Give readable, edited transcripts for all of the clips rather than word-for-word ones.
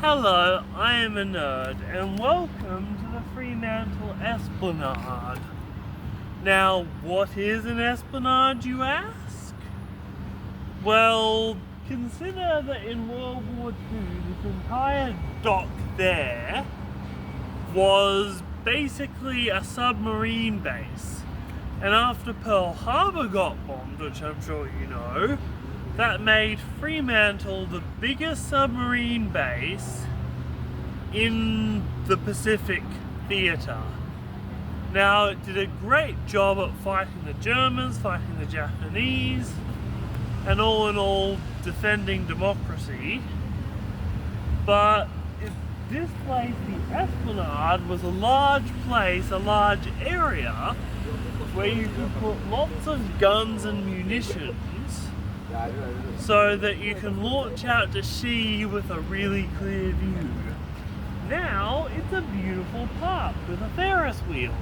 Hello, I am a nerd, and welcome to the Fremantle Esplanade. Now, what is an esplanade, you ask? Well, consider that in World War II, this entire dock there was basically a submarine base. And after Pearl Harbor got bombed, which I'm sure you know, that made Fremantle the biggest submarine base in the Pacific theatre. Now, it did a great job at fighting the Germans, fighting the Japanese, and all in all, defending democracy. But this place, the Esplanade, was a large place, a large area, where you could put lots of guns and munitions, so that you can launch out to sea with a really clear view. Now it's a beautiful park with a Ferris wheel,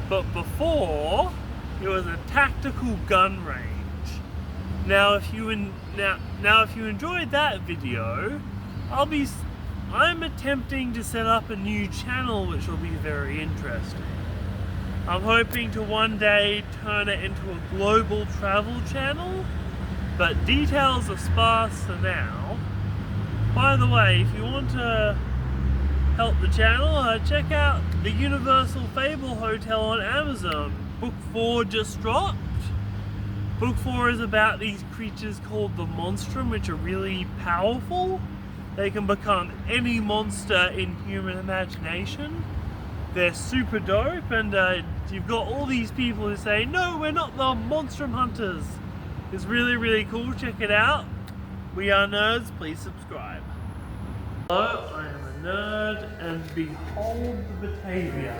but before it was a tactical gun range. Now if you enjoyed that video, I'm attempting to set up a new channel which will be very interesting. I'm hoping to one day turn it into a global travel channel, but details are sparse for now. By the way, if you want to help the channel, check out the Universal Fable Hotel on Amazon. Book 4 just dropped. Book 4 is about these creatures called the Monstrum, which are really powerful. They can become any monster in human imagination. They're super dope, and you've got all these people who say, no, we're not the Monstrum Hunters. It's really, really cool. Check it out. We are nerds. Please subscribe. Hello, I am a nerd, and behold the Batavia,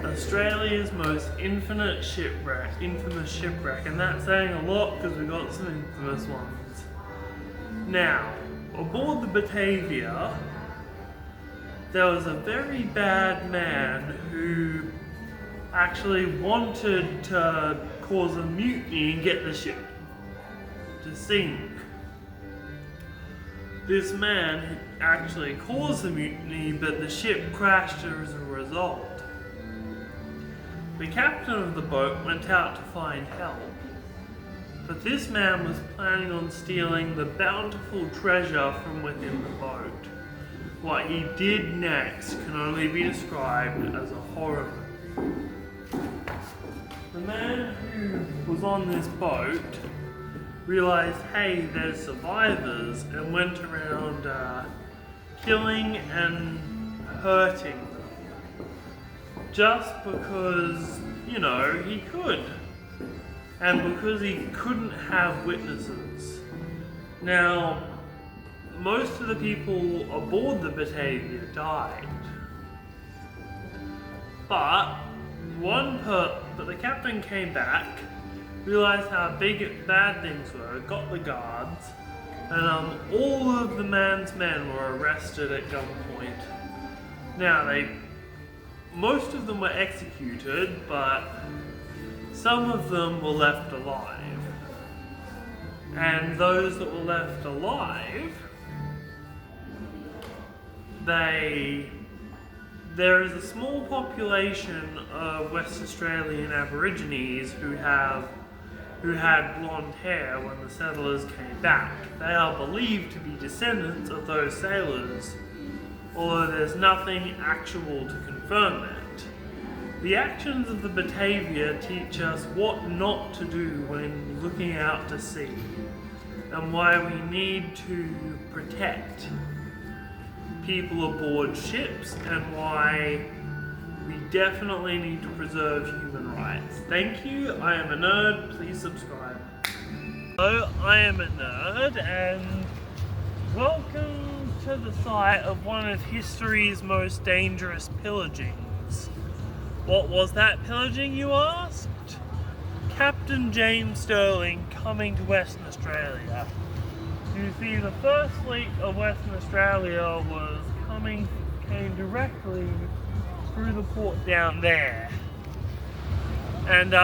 Australia's most infamous shipwreck, and that's saying a lot because we got some infamous ones. Now, aboard the Batavia, there was a very bad man who actually wanted to cause a mutiny and get the ship to sink. This man actually caused the mutiny, but the ship crashed as a result. The captain of the boat went out to find help, but this man was planning on stealing the bountiful treasure from within the boat. What he did next can only be described as a horror movie. The man who was on this boat realized, hey, there's survivors, and went around killing and hurting them. Just because, you know, he could. And because he couldn't have witnesses. Now, most of the people aboard the Batavia died. But the captain came back, realized how bad things were, got the guards, and all of the man's men were arrested at gunpoint. Now, most of them were executed, but some of them were left alive. And those that were left alive, there is a small population of West Australian Aborigines who had blonde hair when the settlers came back. They are believed to be descendants of those sailors, although there's nothing actual to confirm that. The actions of the Batavia teach us what not to do when looking out to sea, and why we need to protect people aboard ships, and why we definitely need to preserve human rights. Thank you, I am a nerd, please subscribe. Hello, I am a nerd, and welcome to the site of one of history's most dangerous pillagings. What was that pillaging, you asked? Captain James Stirling coming to Western Australia. You see, the first fleet of Western Australia came directly through the port down there. And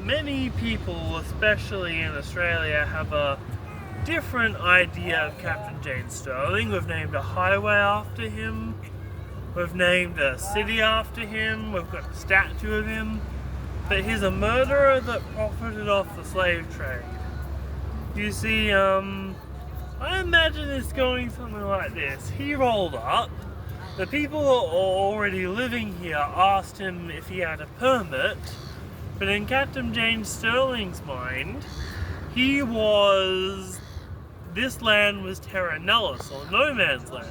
many people, especially in Australia, have a different idea of Captain James Sterling. We've named a highway after him. We've named a city after him. We've got a statue of him. But he's a murderer that profited off the slave trade. You see, I imagine it's going something like this. He rolled up. The people who are already living here asked him if he had a permit. But in Captain James Sterling's mind, this land was terra nullius, or no man's land.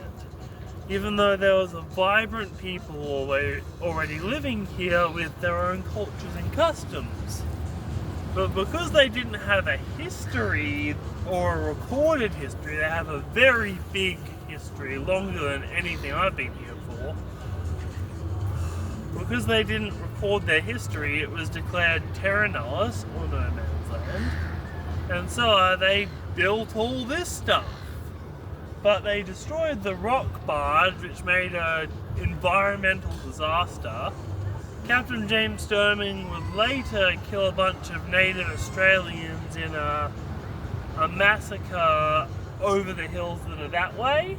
Even though there was a vibrant people already living here with their own cultures and customs. But because they didn't have a history or a recorded history, they have a very big history, longer than anything I've been here for. Because they didn't record their history, it was declared terra nullius, or no man's land. And so they built all this stuff. But they destroyed the rock barge, which made an environmental disaster. Captain James Sterling would later kill a bunch of native Australians in a massacre over the hills that are that way.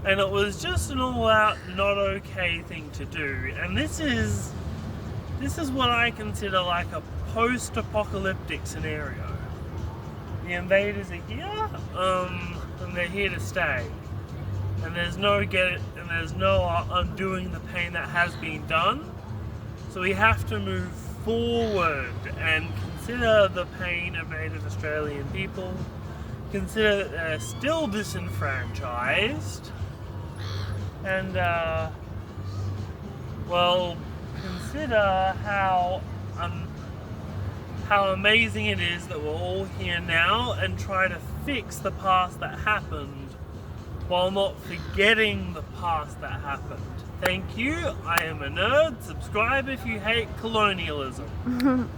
And it was just an all-out not okay thing to do. And this is what I consider like a post-apocalyptic scenario. The invaders are here, and they're here to stay. And there's no undoing the pain that has been done. So we have to move forward and consider the pain of Native Australian people. Consider that they're still disenfranchised. And, consider how amazing it is that we're all here now, and try to fix the past that happened while not forgetting the past that happened. Thank you. I am a nerd. Subscribe if you hate colonialism.